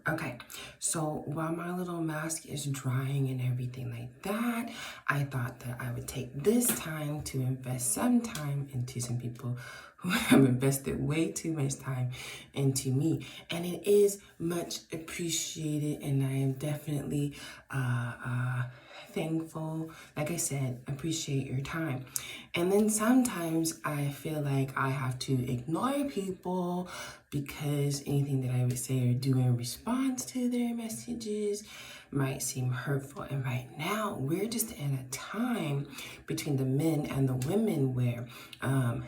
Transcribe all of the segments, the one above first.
Okay, so while my little mask is drying and everything like that, I thought that I would take this time to invest some time into some people who have invested way too much time into me. And it is much appreciated, and I am definitely thankful. Like I said, appreciate your time. And then sometimes I feel like I have to ignore people because anything that I would say or do in response to their messages might seem hurtful. And right now, we're just in a time between the men and the women where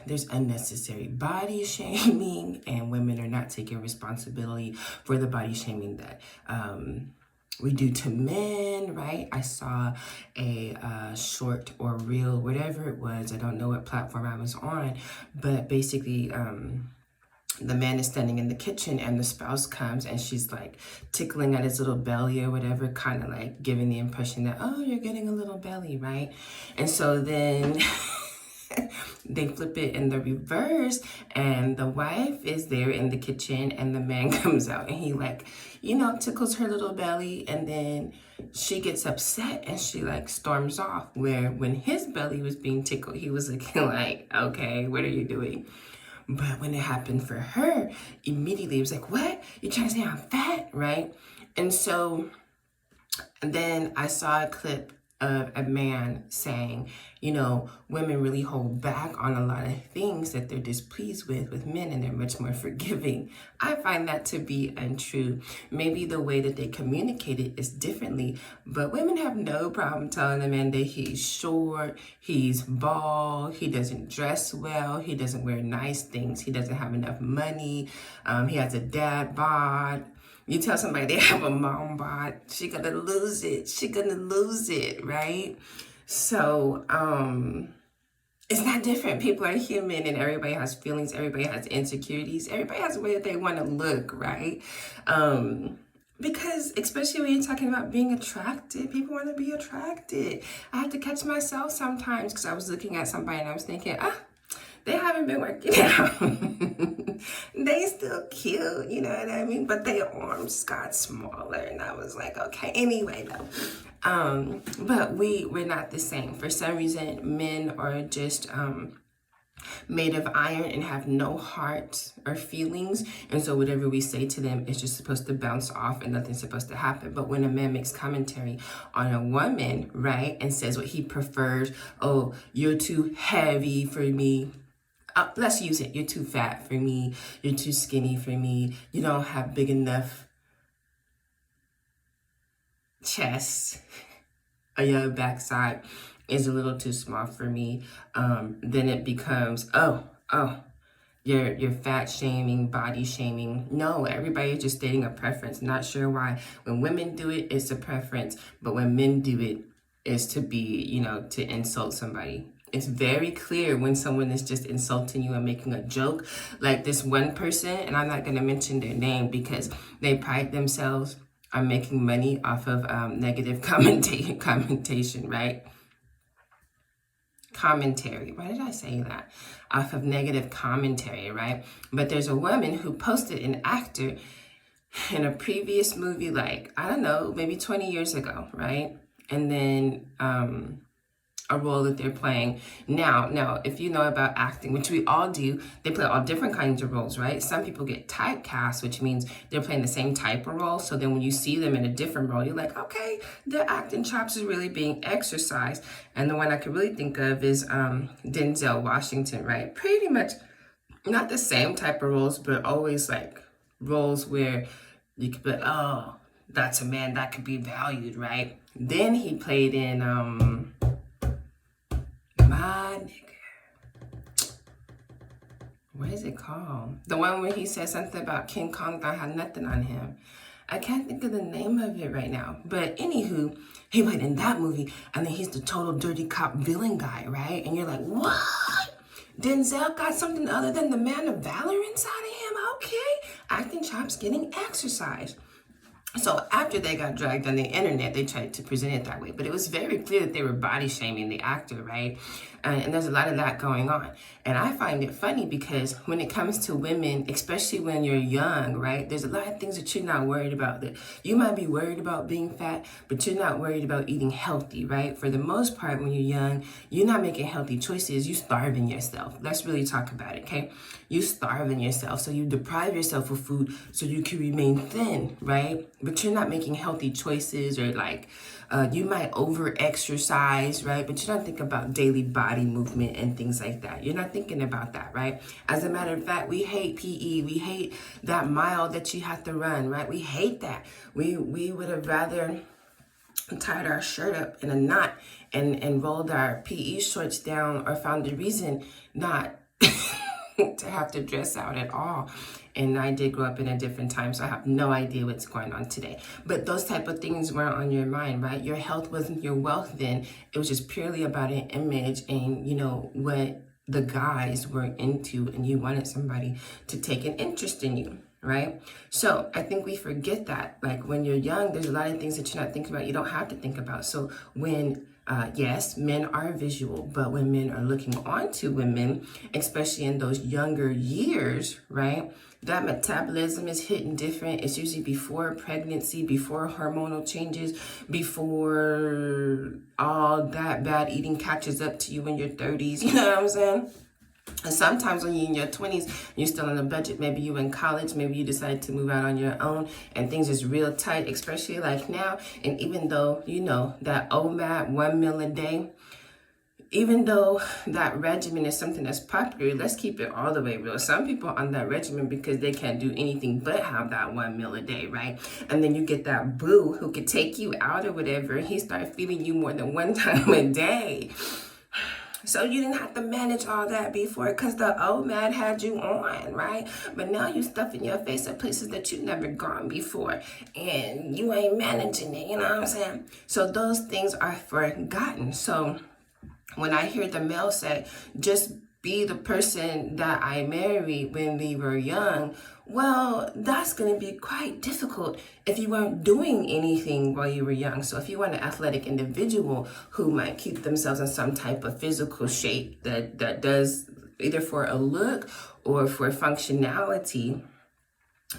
there's unnecessary body shaming, and women are not taking responsibility for the body shaming that we do to men, right? I saw a short or reel, whatever it was. I don't know what platform I was on, but basically, the man is standing in the kitchen and the spouse comes and she's like tickling at his little belly or whatever, kind of like giving the impression that, oh, you're getting a little belly, right? And so then they flip it in the reverse, and the wife is there in the kitchen and the man comes out and he like, tickles her little belly, and then she gets upset and she like storms off, where when his belly was being tickled, he was looking like, okay, what are you doing? But when it happened for her, immediately it was like, what? You're trying to say I'm fat, right? And so then I saw a clip of a man saying, women really hold back on a lot of things that they're displeased with men, and they're much more forgiving. I find that to be untrue. Maybe the way that they communicate it is differently, but women have no problem telling the man that he's short, he's bald, he doesn't dress well, he doesn't wear nice things, he doesn't have enough money, he has a dad bod. You tell somebody they have a mom bod, she gonna lose it. She gonna lose it, right? So, it's not different. People are human and everybody has feelings. Everybody has insecurities. Everybody has a way that they want to look, right? Because especially when you're talking about being attracted, people want to be attracted. I have to catch myself sometimes because I was looking at somebody and I was thinking, they haven't been working out. They still cute, you know what I mean? But their arms got smaller, and I was like, okay. Anyway, though, but we're not the same. For some reason, men are just made of iron and have no heart or feelings, and so whatever we say to them is just supposed to bounce off and nothing's supposed to happen. But when a man makes commentary on a woman, right, and says what he prefers, oh, you're too heavy for me, let's use it, you're too fat for me, you're too skinny for me, you don't have big enough chest, or your backside is a little too small for me, then it becomes, you're fat shaming, body shaming. No, everybody is just stating a preference. Not sure why. When women do it, it's a preference, but when men do it, it's to be, to insult somebody. It's very clear when someone is just insulting you and making a joke. Like this one person, and I'm not going to mention their name because they pride themselves on making money off of negative commentation, right? Commentary. Why did I say that? Off of negative commentary, right? But there's a woman who posted an actor in a previous movie, like, I don't know, maybe 20 years ago, right? And then a role that they're playing now. If you know about acting, which we all do, they play all different kinds of roles, right? Some people get typecast, which means they're playing the same type of role. So then when you see them in a different role, you're like, okay, their acting chops is really being exercised. And the one I could really think of is Denzel Washington, right? Pretty much not the same type of roles, but always like roles where you could be like, oh, that's a man that could be valued, right? Then he played in my nigga, what is it called? The one where he said something about King Kong that had nothing on him. I can't think of the name of it right now. But anywho, he played in that movie, and then he's the total dirty cop villain guy, right? And you're like, what? Denzel got something other than the man of valor inside of him? Okay. Acting chops getting exercised. So after they got dragged on the internet, they tried to present it that way. But it was very clear that they were body shaming the actor, right? And there's a lot of that going on. And I find it funny because when it comes to women, especially when you're young, right, there's a lot of things that you're not worried about. That you might be worried about being fat, but you're not worried about eating healthy, right? For the most part, when you're young, you're not making healthy choices. You're starving yourself. Let's really talk about it, okay? You starving yourself. So you deprive yourself of food so you can remain thin, right? But you're not making healthy choices, or like you might over exercise, right? But you don't think about daily body movement and things like that. You're not thinking about that, right? As a matter of fact, we hate PE. We hate that mile that you have to run, right? We hate that. We would have rather tied our shirt up in a knot and rolled our PE shorts down, or found a reason not to have to dress out at all. And I did grow up in a different time, so I have no idea what's going on today. But those type of things weren't on your mind, right? Your health wasn't your wealth then. It was just purely about an image and, you know, what the guys were into, and you wanted somebody to take an interest in you, right? So I think we forget that. Like when you're young, there's a lot of things that you're not thinking about. You don't have to think about. So when yes, men are visual, but when men are looking onto women, especially in those younger years, right, that metabolism is hitting different. It's usually before pregnancy, before hormonal changes, before all that bad eating catches up to you in your 30s. You know what I'm saying? And sometimes when you're in your 20s, you're still on a budget. Maybe you're in college. Maybe you decide to move out on your own and things is real tight, especially like now. And even though, you know, that OMAD, 1 meal a day, even though that regimen is something that's popular, let's keep it all the way real. Some people are on that regimen because they can't do anything but have that 1 meal a day, right? And then you get that boo who could take you out or whatever, and he started feeding you more than 1 time a day. So you didn't have to manage all that before because the OMAD had you on, right? But now you stuffing your face at places that you've never gone before, and you ain't managing it, you know what I'm saying? So those things are forgotten. So when I hear the male say, just be the person that I married when we were young, well, that's going to be quite difficult if you weren't doing anything while you were young. So if you want an athletic individual who might keep themselves in some type of physical shape that does either for a look or for functionality,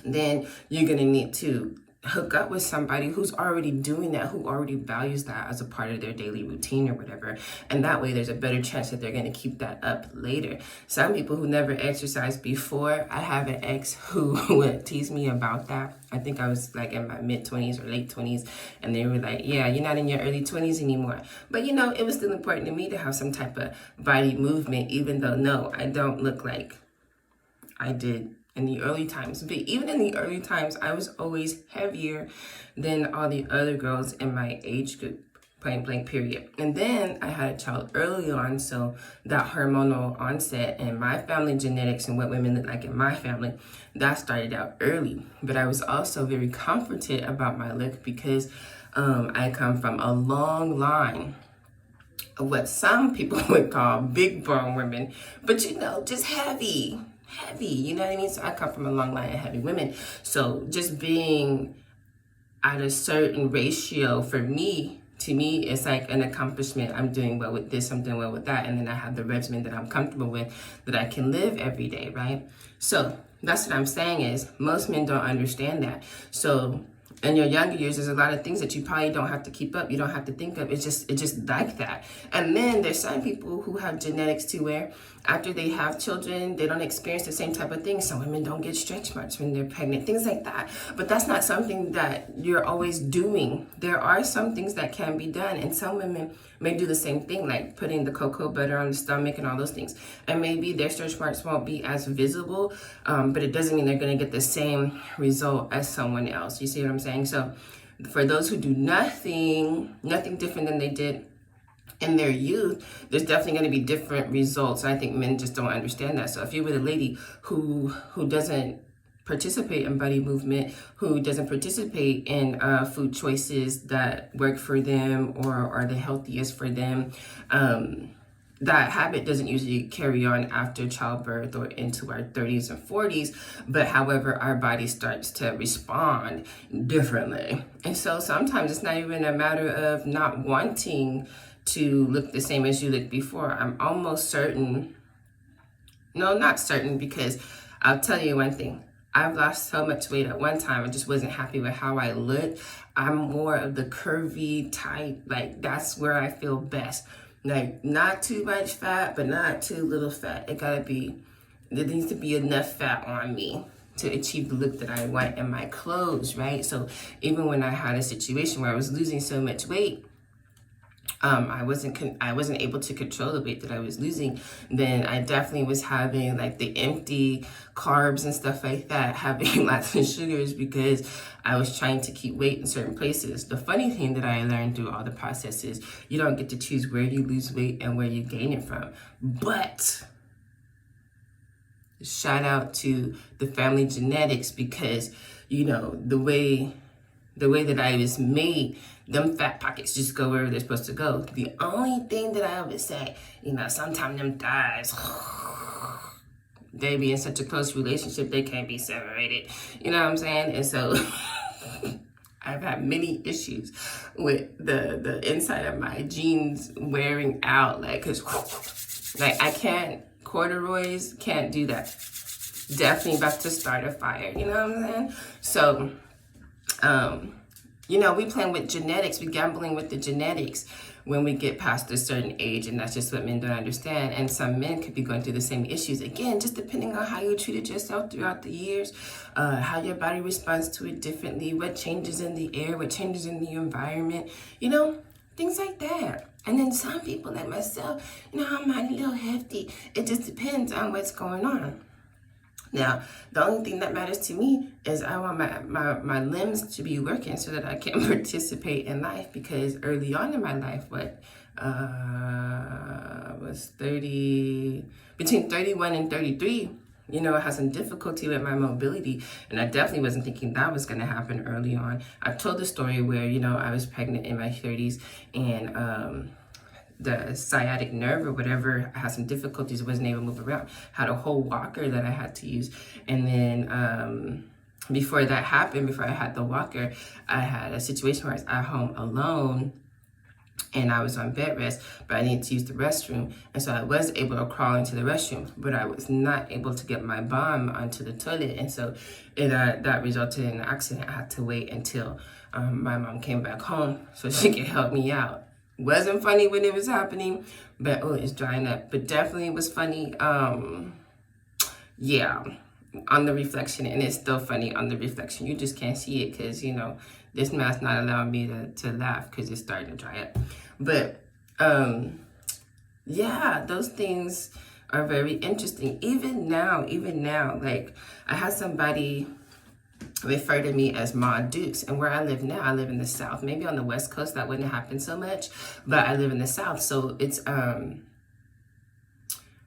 then you're going to need to hook up with somebody who's already doing that, who already values that as a part of their daily routine or whatever. And that way there's a better chance that they're going to keep that up later. Some people who never exercised before, I have an ex who would tease me about that. I think I was like in my mid-20s or late 20s, and they were like, yeah, you're not in your early 20s anymore. But you know, it was still important to me to have some type of body movement, even though no, I don't look like I did in the early times. But even in the early times, I was always heavier than all the other girls in my age group, point blank period. And then I had a child early on, so that hormonal onset and my family genetics and what women look like in my family, that started out early. But I was also very comforted about my look because I come from a long line of what some people would call big bone women, but you know, just heavy, you know what I mean? So I come from a long line of heavy women. So just being at a certain ratio for me, to me, it's like an accomplishment. I'm doing well with this, I'm doing well with that. And then I have the regimen that I'm comfortable with that I can live every day, right? So that's what I'm saying is most men don't understand that. So in your younger years, there's a lot of things that you probably don't have to keep up. You don't have to think of. It's just like that. And then there's some people who have genetics to where after they have children, they don't experience the same type of things. Some women don't get stretch marks when they're pregnant, things like that. But that's not something that you're always doing. There are some things that can be done. And some women may do the same thing, like putting the cocoa butter on the stomach and all those things. And maybe their stretch marks won't be as visible, but it doesn't mean they're going to get the same result as someone else. You see what I'm saying? So for those who do nothing different than they did in their youth, there's definitely going to be different results. I think men just don't understand that. So if you're with a lady who doesn't participate in body movement, who doesn't participate in food choices that work for them or are the healthiest for them, that habit doesn't usually carry on after childbirth or into our 30s and 40s. But however, our body starts to respond differently. And so sometimes it's not even a matter of not wanting to look the same as you looked before. I'm almost certain, no, not certain, because I'll tell you one thing. I've lost so much weight at one time. I just wasn't happy with how I looked. I'm more of the curvy type. Like, that's where I feel best. Like, not too much fat, but not too little fat. There needs to be enough fat on me to achieve the look that I want in my clothes, right? So even when I had a situation where I was losing so much weight, I wasn't able to control the weight that I was losing, then I definitely was having like the empty carbs and stuff like that, having lots of sugars because I was trying to keep weight in certain places. The funny thing that I learned through all the process is you don't get to choose where you lose weight and where you gain it from. But shout out to the family genetics, because, you know, the way that I was made, them fat pockets just go wherever they're supposed to go. The only thing that I would say, you know, sometimes them thighs, they be in such a close relationship, they can't be separated. You know what I'm saying? And so I've had many issues with the inside of my jeans wearing out, like, cause like I can't, corduroys, can't do that. Definitely about to start a fire, you know what I'm saying? So, you know, we playing with genetics, we gambling with the genetics when we get past a certain age, and that's just what men don't understand. And some men could be going through the same issues, again, just depending on how you treated yourself throughout the years, how your body responds to it differently, what changes in the air, what changes in the environment, you know, things like that. And then some people like myself, you know, I'm a little hefty. It just depends on what's going on. Now, the only thing that matters to me is I want my limbs to be working so that I can participate in life, because early on in my life, was 30, between 31 and 33, you know, I had some difficulty with my mobility, and I definitely wasn't thinking that was going to happen early on. I've told the story where, you know, I was pregnant in my 30s, and the sciatic nerve or whatever, I had some difficulties, wasn't able to move around, had a whole walker that I had to use. And then before that happened, before I had the walker, I had a situation where I was at home alone and I was on bed rest, but I needed to use the restroom. And so I was able to crawl into the restroom, but I was not able to get my bum onto the toilet. And so that resulted in an accident. I had to wait until my mom came back home so she could help me out. Wasn't funny when it was happening, but it's drying up. But definitely was funny. Yeah, on the reflection, and it's still funny on the reflection. You just can't see it because, you know, this mask not allowing me to laugh because it's starting to dry up. But yeah, those things are very interesting. Even now, like I had somebody refer to me as Ma Dukes, and where I live now, I live in the South. Maybe on the West Coast that wouldn't happen so much, but I live in the South, so it's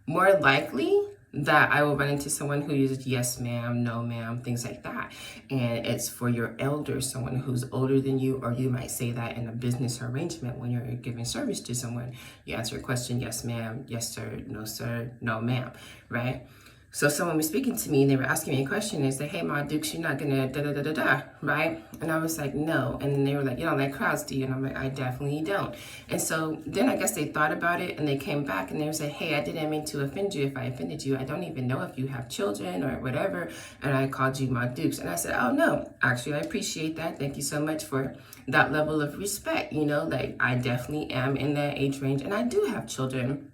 more likely that I will run into someone who uses yes ma'am, no ma'am, things like that. And it's for your elders, someone who's older than you, or you might say that in a business arrangement when you're giving service to someone. You answer a question, yes ma'am, yes sir, no ma'am, right? So someone was speaking to me and they were asking me a question. They said, hey, Ma Dukes, you're not gonna da-da-da-da-da, right? And I was like, no. And then they were like, you don't like crowds, do you? And I'm like, I definitely don't. And so then I guess they thought about it and they came back and they said, hey, I didn't mean to offend you. If I offended you, I don't even know if you have children or whatever. And I called you Ma Dukes. And I said, oh, no, actually, I appreciate that. Thank you so much for that level of respect. You know, like I definitely am in that age range and I do have children.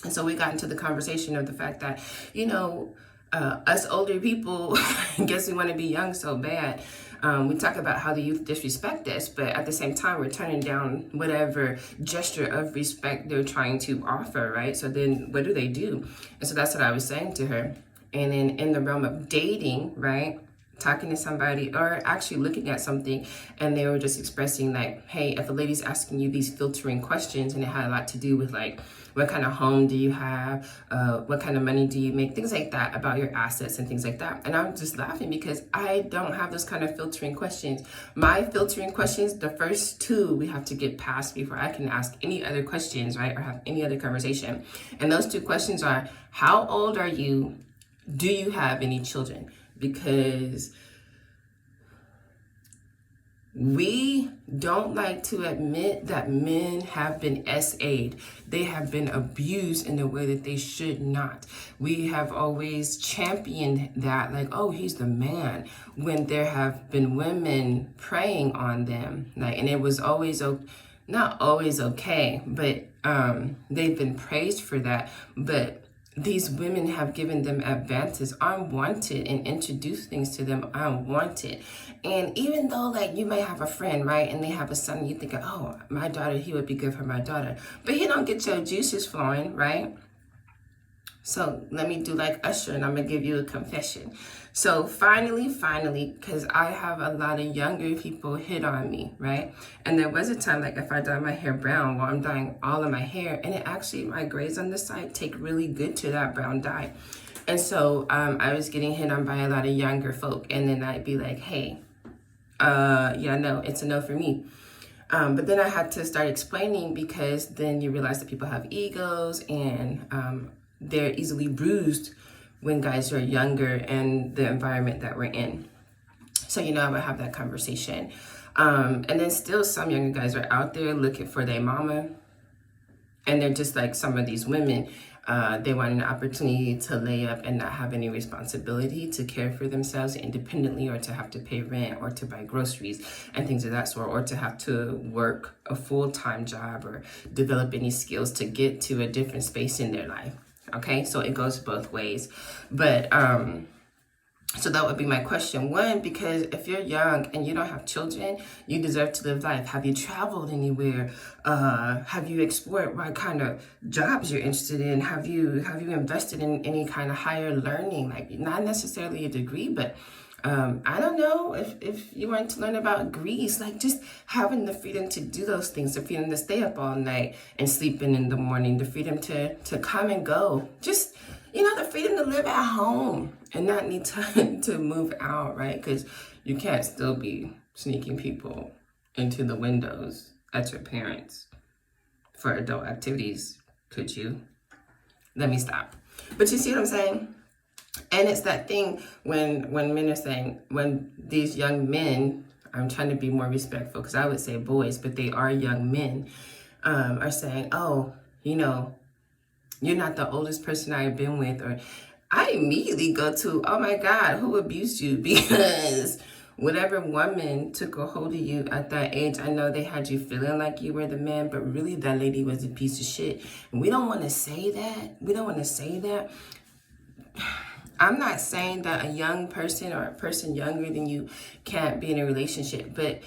And so we got into the conversation of the fact that, you know, us older people, I guess we want to be young so bad. We talk about how the youth disrespect us, but at the same time, we're turning down whatever gesture of respect they're trying to offer, right? So then what do? And so that's what I was saying to her. And then in the realm of dating, right? Talking to somebody or actually looking at something and they were just expressing like, hey, if a lady's asking you these filtering questions, and it had a lot to do with like, what kind of home do you have? What kind of money do you make? Things like that, about your assets and things like that. And I'm just laughing because I don't have those kind of filtering questions. My filtering questions, the first two we have to get past before I can ask any other questions, right? Or have any other conversation. And those two questions are, how old are you? Do you have any children? Because We don't like to admit that men have been SA'd. They have been abused in a way that they should not. We have always championed that, like, oh, he's the man, when there have been women preying on them. Like, and it was always not always okay, but they've been praised for that. But these women have given them advances unwanted and introduced things to them unwanted. And even though, like, you may have a friend, right, and they have a son, and you think, oh, my daughter, he would be good for my daughter, but he don't get your juices flowing, right? So let me do like Usher, and I'm gonna give you a confession. So finally, because I have a lot of younger people hit on me, right? And there was a time, like, if I dye my hair brown, well, I'm dyeing all of my hair, and it actually, my grays on the side take really good to that brown dye. And so I was getting hit on by a lot of younger folk, and then I'd be like, hey, yeah, no, it's a no for me. But then I had to start explaining, because then you realize that people have egos, and they're easily bruised when guys are younger and the environment that we're in. So, I would have that conversation. And then still some younger guys are out there looking for their mama. And they're just like some of these women. They want an opportunity to lay up and not have any responsibility to care for themselves independently, or to have to pay rent, or to buy groceries and things of that sort, or to have to work a full-time job or develop any skills to get to a different space in their life. Okay, so it goes both ways. But so that would be my question. One, because if you're young and you don't have children, you deserve to live life. Have you traveled anywhere? Have you explored what kind of jobs you're interested in? Have you invested in any kind of higher learning? Like, not necessarily a degree, but I don't know, if you want to learn about Greece, like, just having the freedom to do those things, the freedom to stay up all night and sleeping in the morning, the freedom to come and go, just, the freedom to live at home and not need to move out, right? Because you can't still be sneaking people into the windows at your parents for adult activities, could you? Let me stop. But you see what I'm saying? And it's that thing when men are saying, when these young men, I'm trying to be more respectful, because I would say boys, but they are young men, are saying, oh, you're not the oldest person I've been with. Or I immediately go to, oh my God, who abused you? Because whatever woman took a hold of you at that age, I know they had you feeling like you were the man, but really that lady was a piece of shit. And we don't want to say that. I'm not saying that a young person or a person younger than you can't be in a relationship, but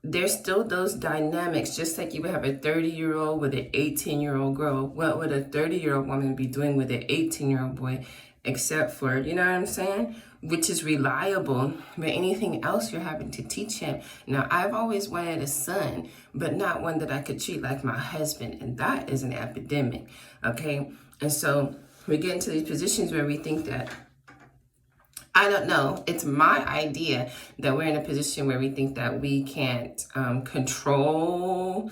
there's still those dynamics. Just like you would have a 30-year-old with an 18-year-old girl, what would a 30-year-old woman be doing with an 18-year-old boy, except for, you know what I'm saying? Which is reliable, but anything else you're having to teach him. Now, I've always wanted a son, but not one that I could treat like my husband, and that is an epidemic, okay? And so we get into these positions where we think that, I don't know, it's my idea that we're in a position where we think that we can't control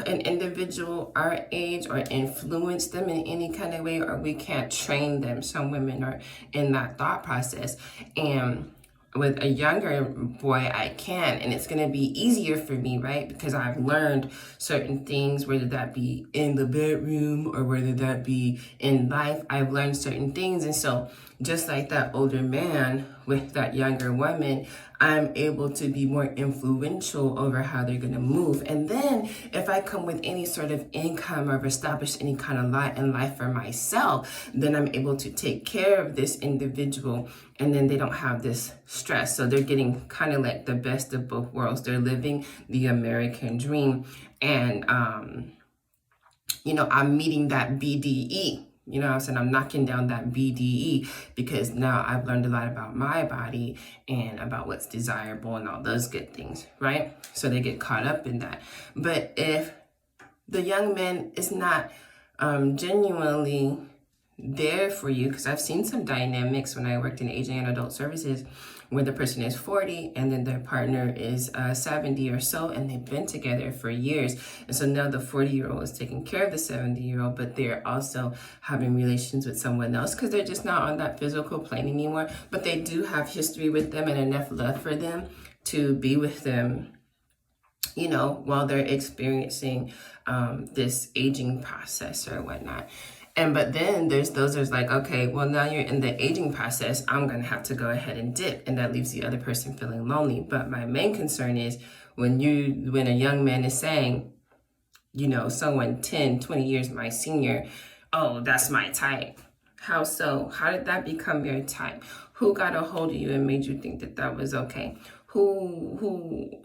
an individual our age or influence them in any kind of way, or we can't train them. Some women are in that thought process. And with a younger boy, I can, and it's going to be easier for me, right? Because I've learned certain things, whether that be in the bedroom or whether that be in life. I've learned certain things. And so just like that older man with that younger woman, I'm able to be more influential over how they're going to move. And then if I come with any sort of income or establish any kind of lot in life for myself, then I'm able to take care of this individual, and then they don't have this stress. So they're getting kind of like the best of both worlds. They're living the American dream. And, I'm meeting that BDE. You know what I'm saying? I'm knocking down that BDE, because now I've learned a lot about my body and about what's desirable and all those good things, right? So they get caught up in that. But if the young man is not genuinely there for you, because I've seen some dynamics when I worked in aging and adult services where the person is 40 and then their partner is 70 or so, and they've been together for years. And so now the 40-year-old is taking care of the 70-year-old, but they're also having relations with someone else because they're just not on that physical plane anymore. But they do have history with them and enough love for them to be with them, you know, while they're experiencing this aging process or whatnot. But then there's those that's like, okay, well, now you're in the aging process, I'm going to have to go ahead and dip. And that leaves the other person feeling lonely. But my main concern is when a young man is saying, you know, someone 10, 20 years my senior, oh, that's my type. How so? How did that become your type? Who got a hold of you and made you think that that was okay? Who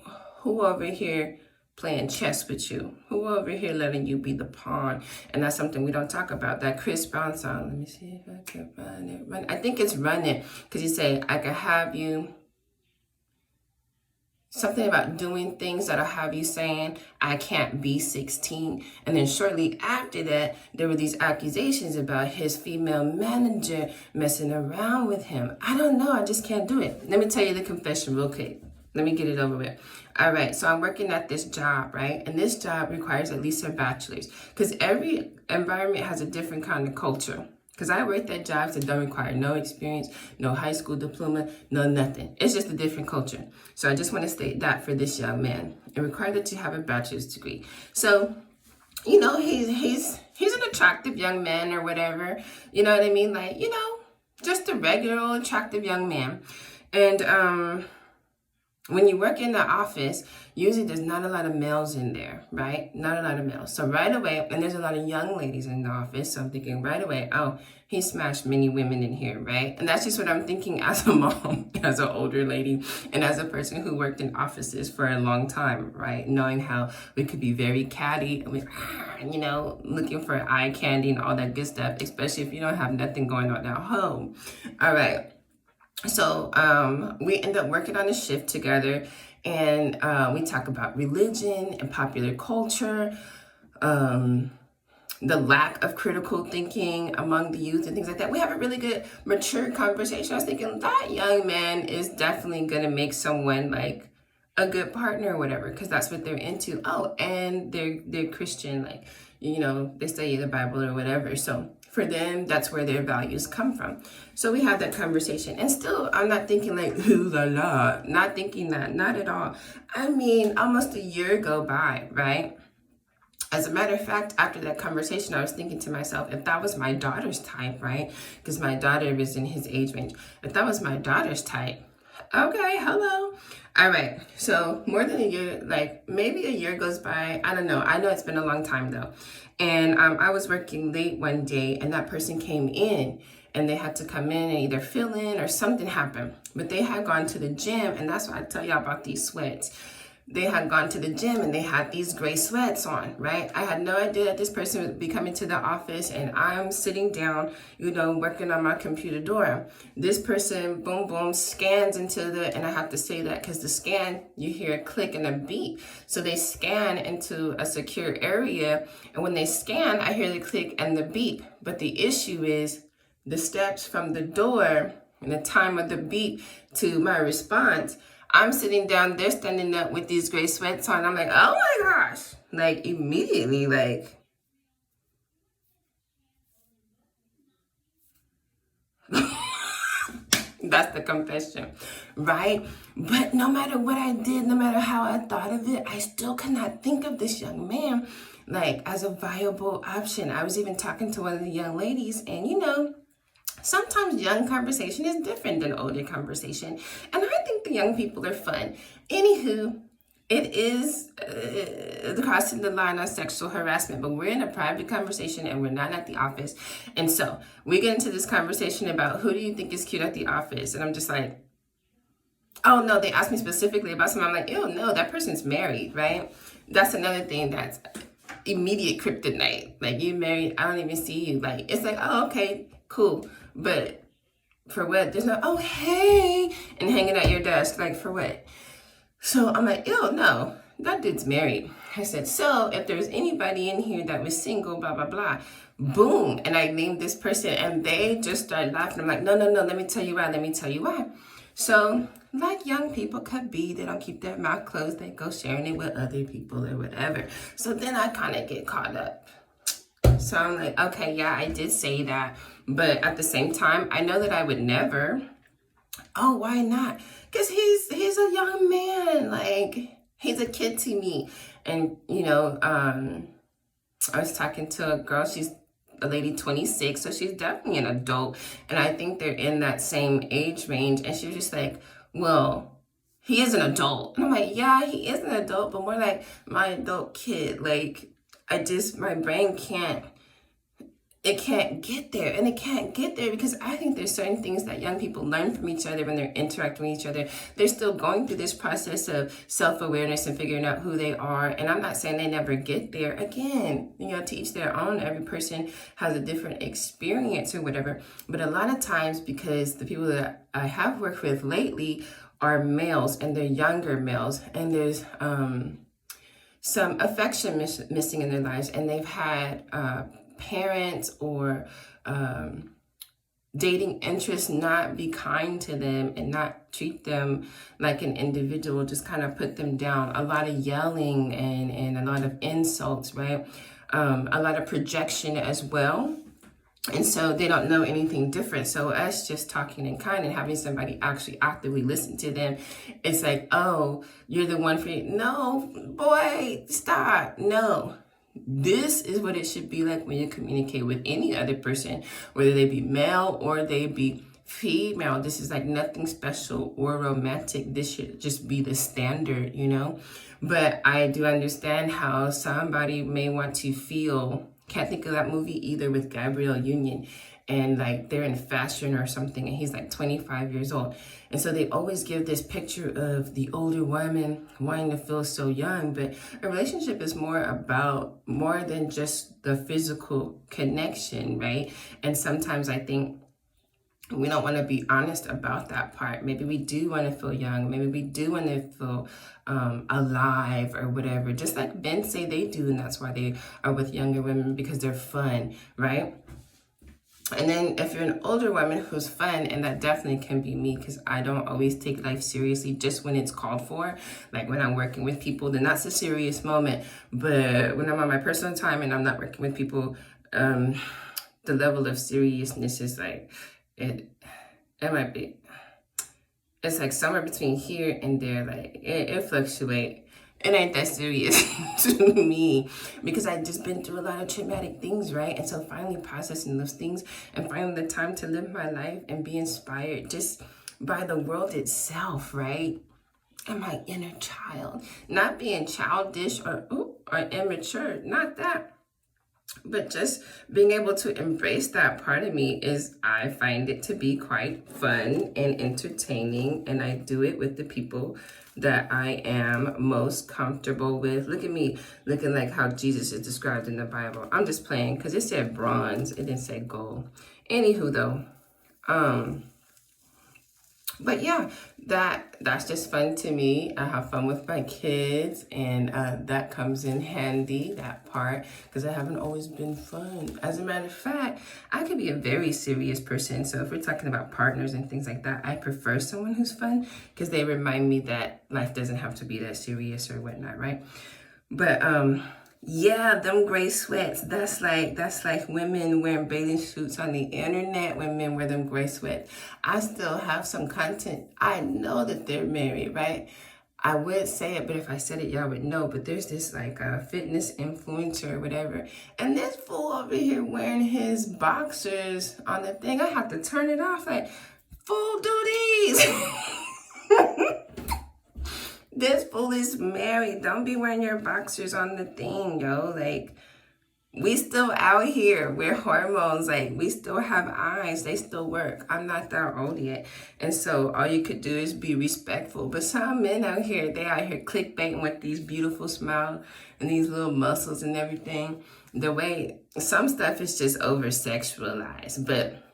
over here playing chess with you? Who over here letting you be the pawn? And that's something we don't talk about. That Chris Brown song, let me see if I can find it. I think it's Run It, because you say, I could have you, something about doing things that'll have you saying, I can't be 16. And then shortly after that, there were these accusations about his female manager messing around with him. I don't know. I just can't do it. Let me tell you the confession real quick. Let me get it over with. All right. So I'm working at this job, right? And this job requires at least a bachelor's, because every environment has a different kind of culture. Because I worked at jobs that don't require no experience, no high school diploma, no nothing. It's just a different culture. So I just want to state that for this young man. It required that you have a bachelor's degree. So, you know, he's an attractive young man or whatever. You know what I mean? Like, you know, just a regular attractive young man. And when you work in the office, usually there's not a lot of males in there, right? Not a lot of males. So right away, and there's a lot of young ladies in the office. So I'm thinking right away, oh, he smashed many women in here, right? And that's just what I'm thinking as a mom, as an older lady, and as a person who worked in offices for a long time, right? Knowing how we could be very catty, and you know, looking for eye candy and all that good stuff, especially if you don't have nothing going on at home. All right. So we end up working on a shift together, and we talk about religion and popular culture, the lack of critical thinking among the youth and things like that. We have a really good, mature conversation. I was thinking that young man is definitely going to make someone like a good partner or whatever, because that's what they're into. Oh, and they're Christian, like, you know, they study the Bible or whatever. So for them, that's where their values come from. So we had that conversation. And still, I'm not thinking like, ooh la la. Not thinking that. Not at all. I mean, almost a year go by, right? As a matter of fact, after that conversation, I was thinking to myself, if that was my daughter's type, right? Because my daughter is in his age range. If that was my daughter's type, okay, hello. All right. So more than a year, like maybe a year goes by. I don't know. I know it's been a long time though. And I was working late one day, and that person came in, and they had to come in and either fill in or something happened. But they had gone to the gym, and that's why I tell y'all about these sweats. They had gone to the gym and they had these gray sweats on, right? I had no idea that this person would be coming to the office, and I'm sitting down, you know, working on my computer door. This person, boom, boom, scans into and I have to say that because the scan, you hear a click and a beep. So they scan into a secure area, and when they scan, I hear the click and the beep. But the issue is the steps from the door and the time of the beep to my response. I'm sitting down, they're standing up with these gray sweats on. I'm like, oh my gosh. Like immediately, like. That's the confession, right? But no matter what I did, no matter how I thought of it, I still could not think of this young man like as a viable option. I was even talking to one of the young ladies, and you know, sometimes young conversation is different than older conversation. And I think the young people are fun. Anywho, it is crossing the line on sexual harassment, but we're in a private conversation and we're not at the office. And so we get into this conversation about who do you think is cute at the office? And I'm just like, oh no, they asked me specifically about something. I'm like, ew, no, that person's married, right? That's another thing that's immediate kryptonite. Like, you married, I don't even see you. Like, it's like, oh, okay, cool. But for what? There's no, oh, hey, and hanging at your desk. Like, for what? So I'm like, ew, no, that dude's married. I said, so if there's anybody in here that was single, blah, blah, blah, boom. And I named this person, and they just started laughing. I'm like, no, let me tell you why. So like young people could be, they don't keep their mouth closed. They go sharing it with other people or whatever. So then I kind of get caught up. So I'm like, okay, yeah, I did say that. But at the same time, I know that I would never Oh, why not? Because he's a young man. Like, he's a kid to me. And, I was talking to a girl, she's a lady 26, so she's definitely an adult. And I think they're in that same age range. And she was just like, well, he is an adult. And I'm like, yeah, he is an adult, but more like my adult kid. Like, my brain can't get there. And it can't get there because I think there's certain things that young people learn from each other when they're interacting with each other. They're still going through this process of self-awareness and figuring out who they are. And I'm not saying they never get there. Again, to each their own. Every person has a different experience or whatever. But a lot of times, because the people that I have worked with lately are males, and they're younger males, and there's some affection missing in their lives, and they've had parents or dating interests not be kind to them and not treat them like an individual, just kind of put them down. A lot of yelling and a lot of insults, right? A lot of projection as well. And so they don't know anything different. So us just talking in kind and having somebody actually actively listen to them, it's like, oh, you're the one for you. No, boy, stop. No. This is what it should be like when you communicate with any other person, whether they be male or they be female. This is like nothing special or romantic. This should just be the standard, But I do understand how somebody may want to feel, can't think of that movie either with Gabrielle Union, and like they're in fashion or something, and he's like 25 years old. And so they always give this picture of the older woman wanting to feel so young, but a relationship is more than just the physical connection, right? And sometimes I think we don't want to be honest about that part. Maybe we do want to feel young. Maybe we do want to feel alive or whatever. Just like men say they do, and that's why they are with younger women, because they're fun, right? And then if you're an older woman who's fun, and that definitely can be me, because I don't always take life seriously just when it's called for. Like when I'm working with people, then that's a serious moment. But when I'm on my personal time and I'm not working with people, the level of seriousness is like, it might be, it's like somewhere between here and there. Like it fluctuates. It ain't that serious to me, because I've just been through a lot of traumatic things, right? And so finally processing those things and finding the time to live my life and be inspired just by the world itself, right? And my inner child, not being childish or immature, not that. But just being able to embrace that part of me I find it to be quite fun and entertaining. And I do it with the people that I am most comfortable with. Look at me looking like how Jesus is described in the Bible. I'm just playing because it said bronze. It didn't say gold. Anywho, though, but yeah, that's just fun to me. I have fun with my kids, and that comes in handy, that part, because I haven't always been fun. As a matter of fact, I could be a very serious person. So if we're talking about partners and things like that, I prefer someone who's fun, because they remind me that life doesn't have to be that serious or whatnot, right? But yeah, them gray sweats. That's like women wearing bathing suits on the internet when men wear them gray sweats. I still have some content. I know that they're married, right? I would say it, but if I said it, y'all would know. But there's this like fitness influencer or whatever. And this fool over here wearing his boxers on the thing. I have to turn it off. Like, fool, do these. This fool is married. Don't be wearing your boxers on the thing, yo. Like, we still out here. We're hormones. Like, we still have eyes. They still work. I'm not that old yet. And so all you could do is be respectful. But some men out here, they out here clickbaiting with these beautiful smiles and these little muscles and everything. The way some stuff is just over sexualized. But,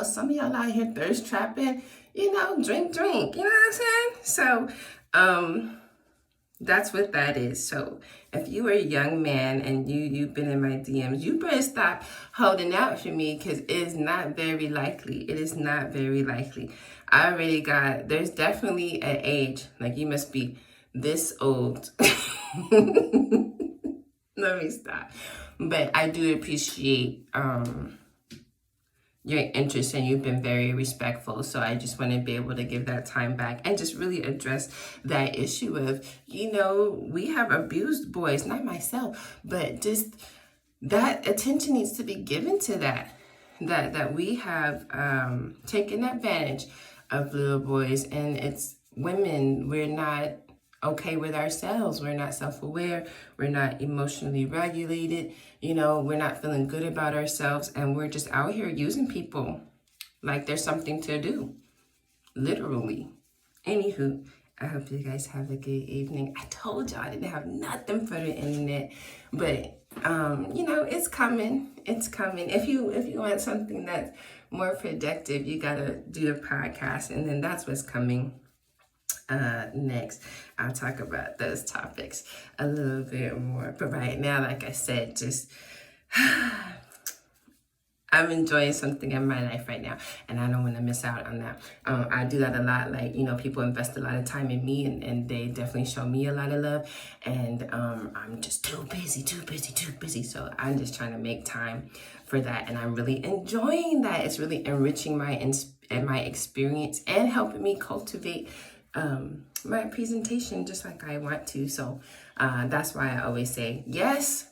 some of y'all out here thirst trapping, drink. You know what I'm saying? So, that's what that is. So if you are a young man and you've been in my DMs, you better stop holding out for me, because it is not very likely. It is not very likely. There's definitely an age, like you must be this old. Let me stop. But I do appreciate your interest, and you've been very respectful. So I just want to be able to give that time back and just really address that issue of, we have abused boys, not myself, but just that attention needs to be given to that we have taken advantage of little boys, and it's women. We're not okay with ourselves. We're not self-aware. We're not emotionally regulated. We're not feeling good about ourselves, and we're just out here using people like there's something to do, literally. Anywho, I hope you guys have a good evening. I told y'all I didn't have nothing for the internet, but it's coming. It's coming. If you want something that's more productive, you gotta do the podcast, and then that's what's coming next. I'll talk about those topics a little bit more. But right now, like I said, just I'm enjoying something in my life right now, and I don't want to miss out on that. I do that a lot. Like, people invest a lot of time in me, and they definitely show me a lot of love. And I'm just too busy. So I'm just trying to make time for that, and I'm really enjoying that. It's really enriching my experience and helping me cultivate my presentation just like I want to. So that's why I always say yes.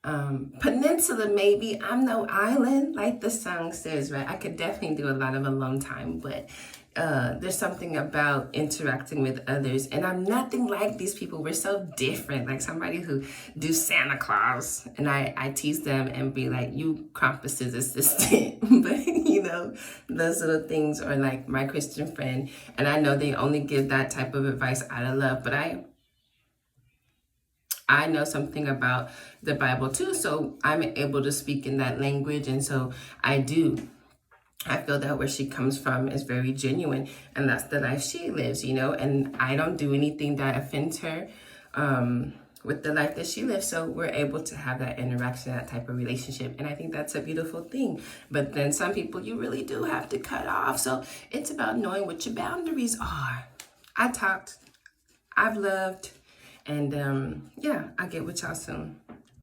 Peninsula, maybe. I'm no island, like the song says, right? I could definitely do a lot of alone time, but there's something about interacting with others, and I'm nothing like these people. We're so different. Like somebody who do Santa Claus, and I tease them and be like, you Krampus's assistant. But those little things, or like my Christian friend, and I know they only give that type of advice out of love, but I know something about the Bible too, so I'm able to speak in that language, and so I feel that where she comes from is very genuine, and that's the life she lives, and I don't do anything that offends her with the life that she lives, so we're able to have that interaction, that type of relationship, and I think that's a beautiful thing. But then some people you really do have to cut off, so it's about knowing what your boundaries are. I talked, I've loved, and I'll get with y'all soon.